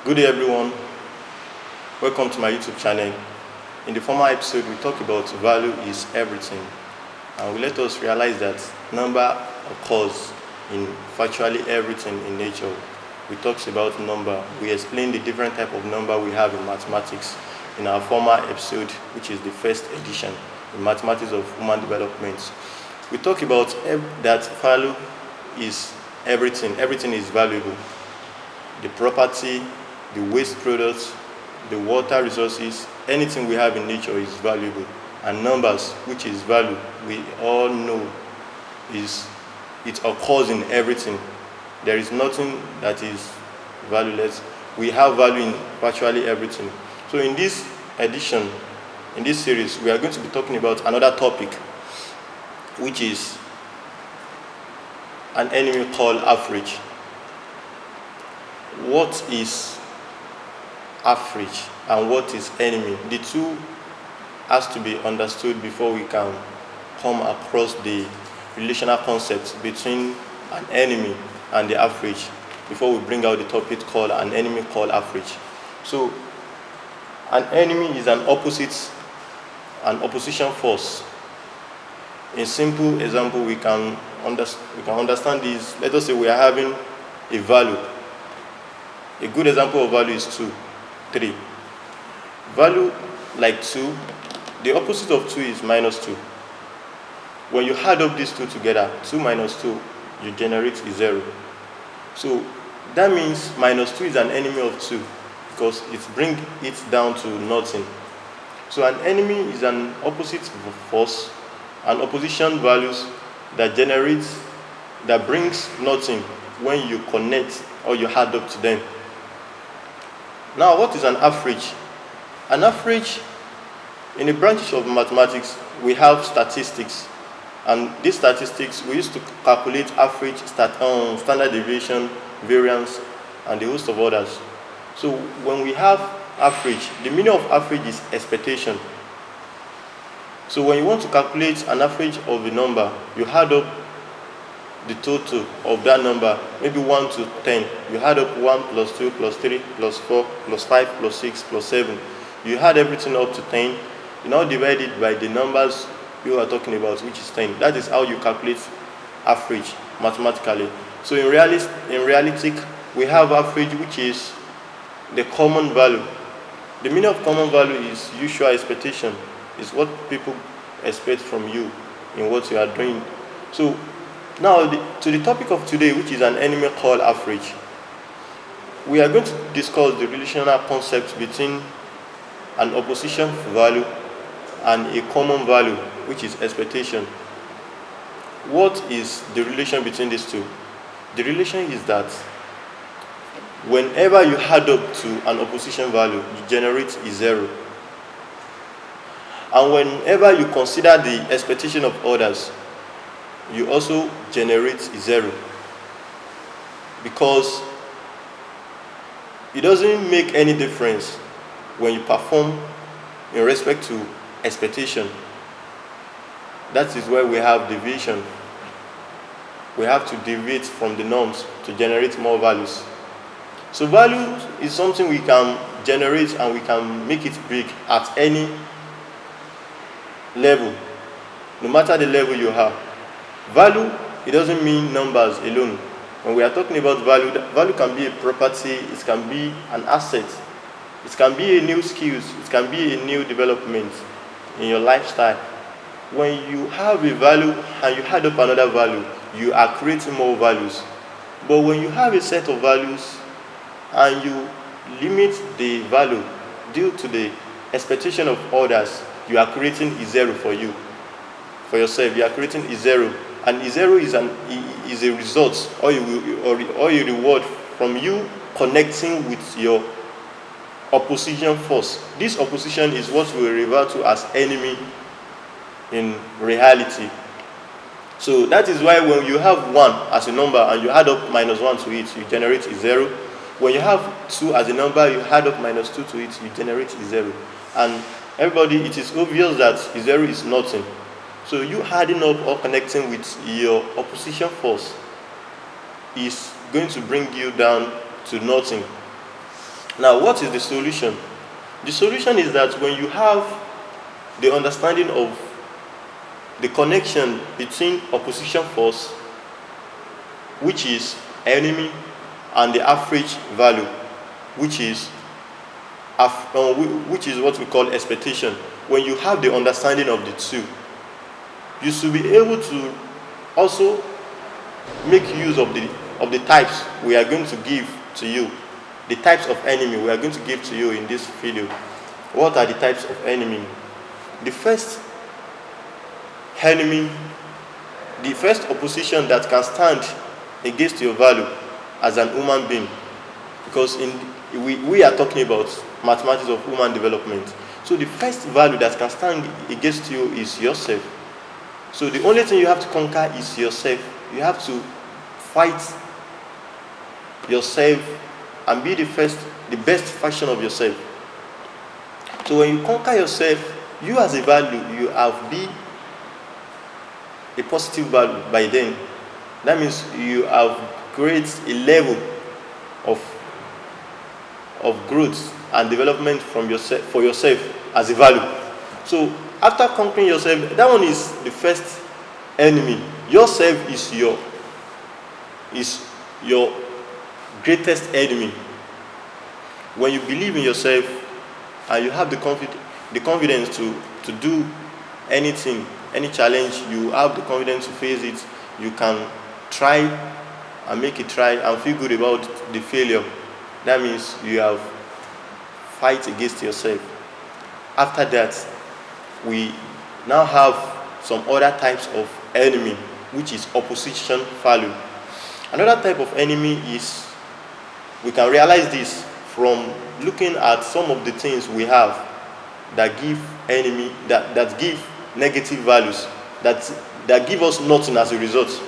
Good day, everyone. Welcome to my YouTube channel. In the former episode, we talked about value is everything, and we let us realize that number occurs in virtually everything in nature. We talked about number. We explained the different type of number we have in mathematics in our former episode, which is the first edition in mathematics of human development. We talked about that value is everything. Everything is valuable. The property, the waste products, the water resources, anything we have in nature is valuable. And numbers, which is value, we all know it occurs in everything. There is nothing that is valueless. We have value in virtually everything. So in this edition, in this series, we are going to be talking about another topic, which is an enemy called average. What is average and what is enemy? The two has to be understood before we can come across the relational concept between an enemy and the average, before we bring out the topic called an enemy called average. So an enemy is an opposition force. In simple example, we can understand this. Let us say we are having a value. A good example of value is 2, 3. Value like 2, the opposite of 2 is minus 2. When you add up these two together, 2 minus 2, you generate a 0. So that means minus 2 is an enemy of 2 because it brings it down to nothing. So an enemy is an opposite force, an opposition values that brings nothing when you connect or you add up to them. Now, what is an average? An average, in the branches of mathematics, we have statistics. And these statistics, we used to calculate average, standard deviation, variance, and a host of others. So when we have average, the meaning of average is expectation. So when you want to calculate an average of a number, you add up the total of that number, maybe 1 to 10. You add up 1 plus 2 plus 3 plus 4 plus 5 plus 6 plus 7. You add everything up to 10. You now divide it by the numbers you are talking about, which is 10. That is how you calculate average mathematically. So in reality, we have average, which is the common value. The meaning of common value is usual expectation. It's what people expect from you in what you are doing. So now to the topic of today, which is an enemy called average. We are going to discuss the relational concept between an opposition value and a common value, which is expectation. What is the relation between these two? The relation is that whenever you add up to an opposition value, you generate a 0. And whenever you consider the expectation of others, you also generate a 0. Because it doesn't make any difference when you perform in respect to expectation. That is where we have deviation. We have to deviate from the norms to generate more values. So value is something we can generate and we can make it big at any level, no matter the level you have. Value, it doesn't mean numbers alone. When we are talking about value, value can be a property, it can be an asset, it can be a new skills, it can be a new development in your lifestyle. When you have a value and you add up another value, you are creating more values. But when you have a set of values and you limit the value due to the expectation of others, you are creating a 0 for you. For yourself, you are creating a 0. And a 0 is a result or a reward from you connecting with your opposition force. This opposition is what we refer to as enemy in reality. So that is why when you have 1 as a number and you add up minus 1 to it, you generate a 0. When you have 2 as a number, you add up minus 2 to it, you generate a 0. And everybody, it is obvious that a 0 is nothing. So you adding up or connecting with your opposition force is going to bring you down to nothing. Now, what is the solution? The solution is that when you have the understanding of the connection between opposition force, which is enemy, and the average value, which is what we call expectation. When you have the understanding of the two, you should be able to also make use of the types we are going to give to you, the types of enemy we are going to give to you in this video. What are the types of enemy? The first enemy, the first opposition that can stand against your value as an human being, because we are talking about mathematics of human development. So the first value that can stand against you is yourself. So the only thing you have to conquer is yourself. You have to fight yourself and be the best version of yourself. So when you conquer yourself, you as a value, you have be a positive value by then. That means you have created a level of growth and development for yourself as a value. So after conquering yourself, that one is the first enemy. Yourself is your greatest enemy. When you believe in yourself and you have the confidence to do anything, any challenge, you have the confidence to face it, you can try and make it try and feel good about the failure. That means you have fight against yourself. After that, we now have some other types of enemy, which is opposition value. Another type of enemy is, we can realize this from looking at some of the things we have that give enemy, that give negative values, that give us nothing as a result.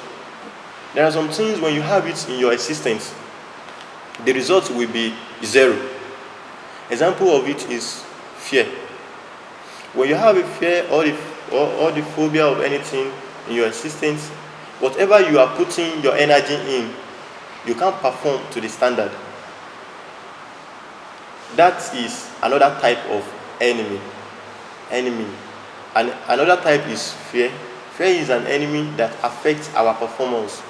There are some things when you have it in your existence, the result will be zero. Example of it is fear. When you have a fear or the phobia of anything in your existence, whatever you are putting your energy in, you can't perform to the standard. That is another type of enemy. And another type is fear. Fear is an enemy that affects our performance,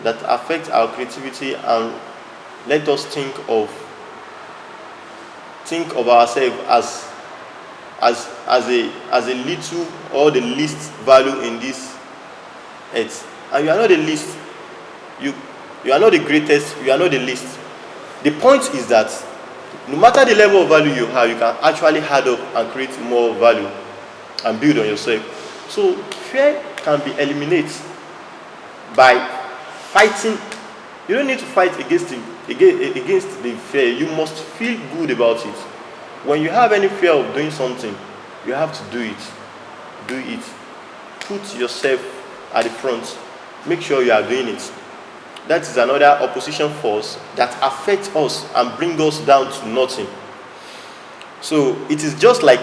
that affects our creativity, and let us think of ourselves as a little or the least value in this earth. And you are not the least. You are not the greatest. You are not the least. The point is that no matter the level of value you have, you can actually add up and create more value and build on yourself. So fear can be eliminated by fighting. You don't need to fight against the fear. You must feel good about it. When you have any fear of doing something, you have to do it. Do it. Put yourself at the front. Make sure you are doing it. That is another opposition force that affects us and brings us down to nothing. So it is just like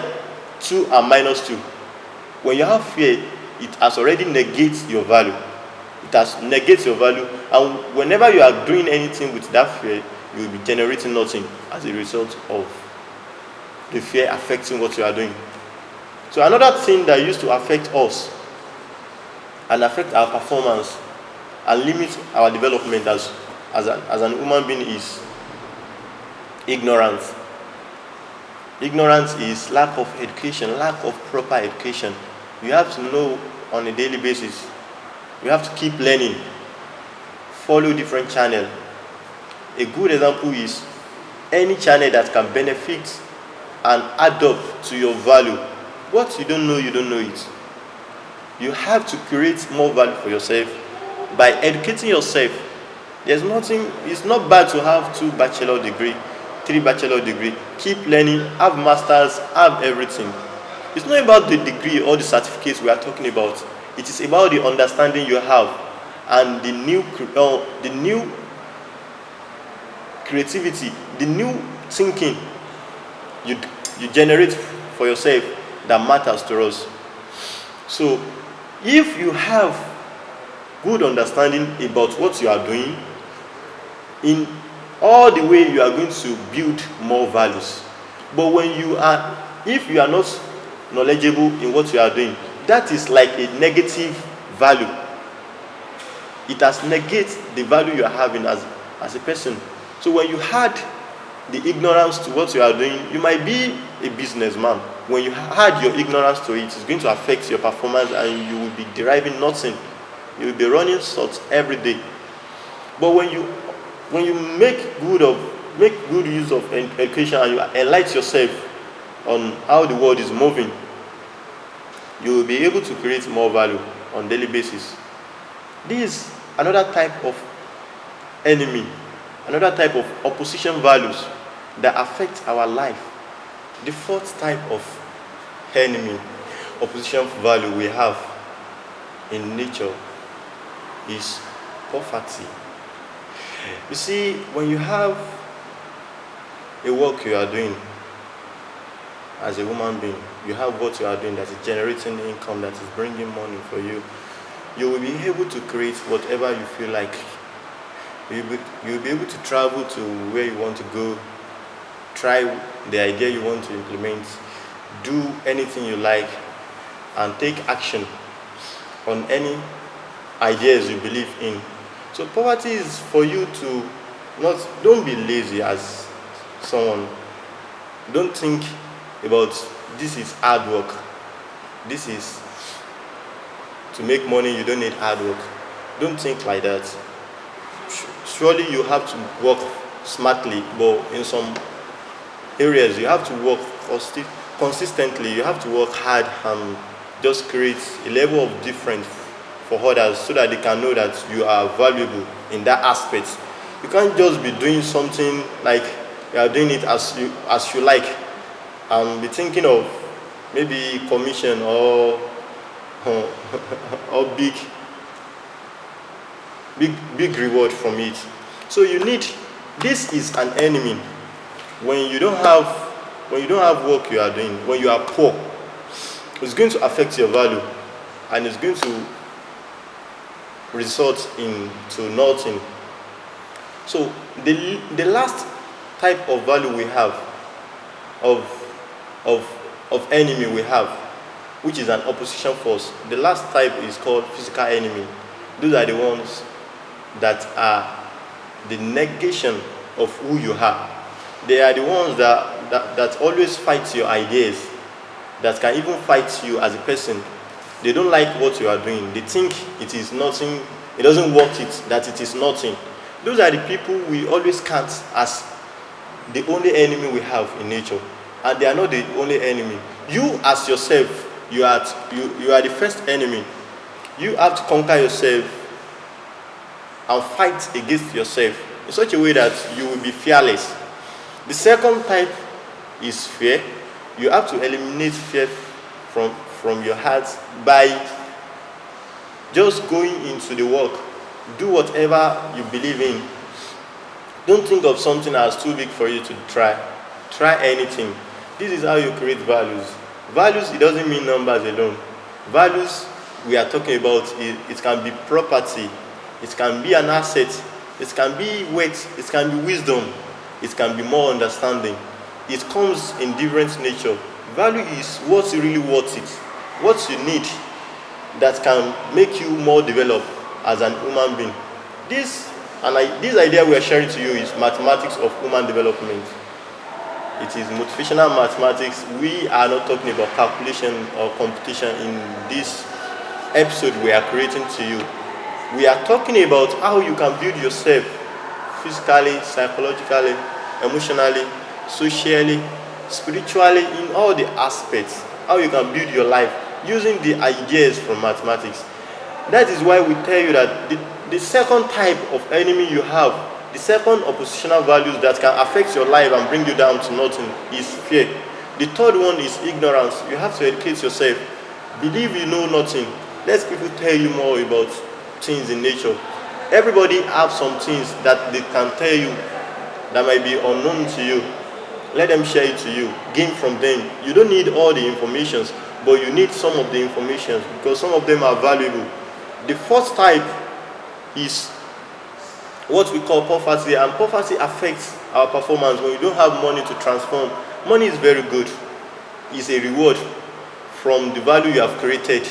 2 and minus 2. When you have fear, it has already negated your value. It has negated your value, and whenever you are doing anything with that fear, you will be generating nothing as a result of the fear affecting what you are doing. So another thing that used to affect us and affect our performance and limit our development as an human being is ignorance. Ignorance is lack of education, lack of proper education. You have to know on a daily basis. You have to keep learning. Follow different channels. A good example is any channel that can benefit and add up to your value. What you don't know it. You have to create more value for yourself by educating yourself. There's nothing, it's not bad to have 2 bachelor degree, 3 bachelor degree. Keep learning, have masters, have everything. It's not about the degree or the certificates we are talking about. It is about the understanding you have and the new creativity, the new thinking you generate for yourself that matters to us. So if you have good understanding about what you are doing, in all the way you are going to build more values. But if you are not knowledgeable in what you are doing, that is like a negative value. It has negated the value you are having as a person. So when you add the ignorance to what you are doing, you might be a businessman. When you add your ignorance to it, it's going to affect your performance and you will be deriving nothing. You will be running short every day. But when you make good use of education and you enlighten yourself on how the world is moving, you will be able to create more value on a daily basis. This is another type of enemy, another type of opposition values that affect our life. The fourth type of enemy, opposition value we have in nature is poverty. You see, when you have a work you are doing as a human being, you have what you are doing that is generating income, that is bringing money for you, you will be able to create whatever you feel like. You'll be able to travel to where you want to go, try the idea you want to implement, do anything you like, and take action on any ideas you believe in. So poverty is for you to don't be lazy as someone. Don't think about this is hard work. This is to make money, you don't need hard work. Don't think like that. Surely you have to work smartly, but in some areas you have to work consistently. You have to work hard and just create a level of difference for others so that they can know that you are valuable in that aspect. You can't just be doing something like you are doing it as you like and be thinking of maybe commission or big reward from it. So this is an enemy. When you don't have work you are doing, when you are poor, it's going to affect your value and it's going to result into nothing. So the last type of value we have of enemy we have, which is an opposition force, the last type is called physical enemy. Those are the ones that are the negation of who you are. They are the ones that always fight your ideas, that can even fight you as a person. They don't like what you are doing. They think it is nothing, it doesn't work it, that it is nothing. Those are the people we always count as the only enemy we have in nature. And they are not the only enemy. You as yourself, you are the first enemy. You have to conquer yourself and fight against yourself in such a way that you will be fearless. The second type is fear. You have to eliminate fear from your heart by just going into the work. Do whatever you believe in. Don't think of something as too big for you to try. Try anything. This is how you create values. Values, it doesn't mean numbers alone. Values we are talking about, it can be property, it can be an asset, it can be weight, it can be wisdom, it can be more understanding. It comes in different nature. Value is what's really worth it, what you need that can make you more developed as an human being. This idea we are sharing to you is mathematics of human development. It is motivational mathematics. We are not talking about calculation or computation in this episode we are creating to you. We are talking about how you can build yourself physically, psychologically, emotionally, socially, spiritually, in all the aspects. How you can build your life using the ideas from mathematics. That is why we tell you that the second type of enemy you have, the second oppositional values that can affect your life and bring you down to nothing is fear. The third one is ignorance. You have to educate yourself. Believe you know nothing. Let people tell you more about things in nature. Everybody have some things that they can tell you that might be unknown to you. Let them share it to you. Gain from them. You don't need all the informations, but you need some of the information because some of them are valuable. The fourth type is what we call poverty, and poverty affects our performance when you don't have money to transform. Money is very good. It's a reward from the value you have created.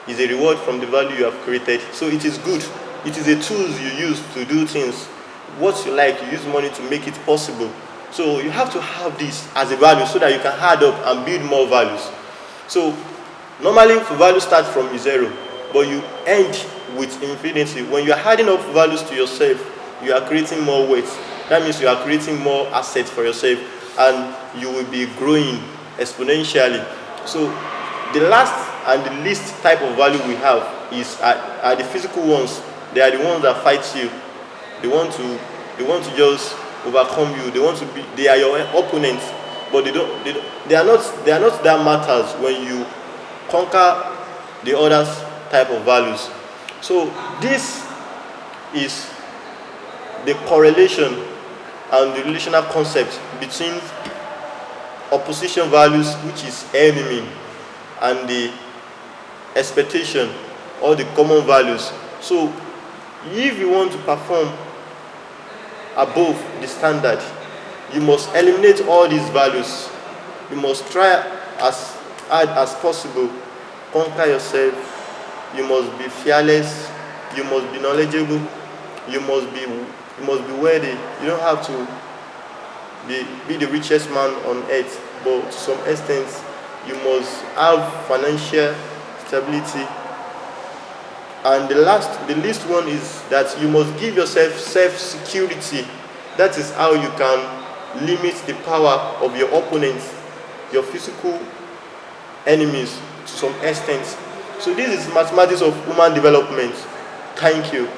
It's a reward from the value you have created. So it is good. It is a tool you use to do things. What you like, you use money to make it possible. So you have to have this as a value so that you can add up and build more values. So normally value starts from zero, but you end with infinity. When you are adding up values to yourself, you are creating more weight. That means you are creating more assets for yourself, and you will be growing exponentially. So the last and the least type of value we have are the physical ones. They are the ones that fight you. They want to just overcome you. They are your opponents, but they are not that matters when you conquer the other type of values. So this is the correlation and the relational concept between opposition values, which is enemy, and the expectation or the common values. So if you want to perform above the standard, you must eliminate all these values. You must try as hard as possible, conquer yourself. You must be fearless. You must be knowledgeable. You must be worthy. You don't have to be the richest man on earth, but to some extent you must have financial stability. And the least one is that you must give yourself self-security. That is how you can limit the power of your opponents, your physical enemies, to some extent. So this is mathematics of human development. Thank you.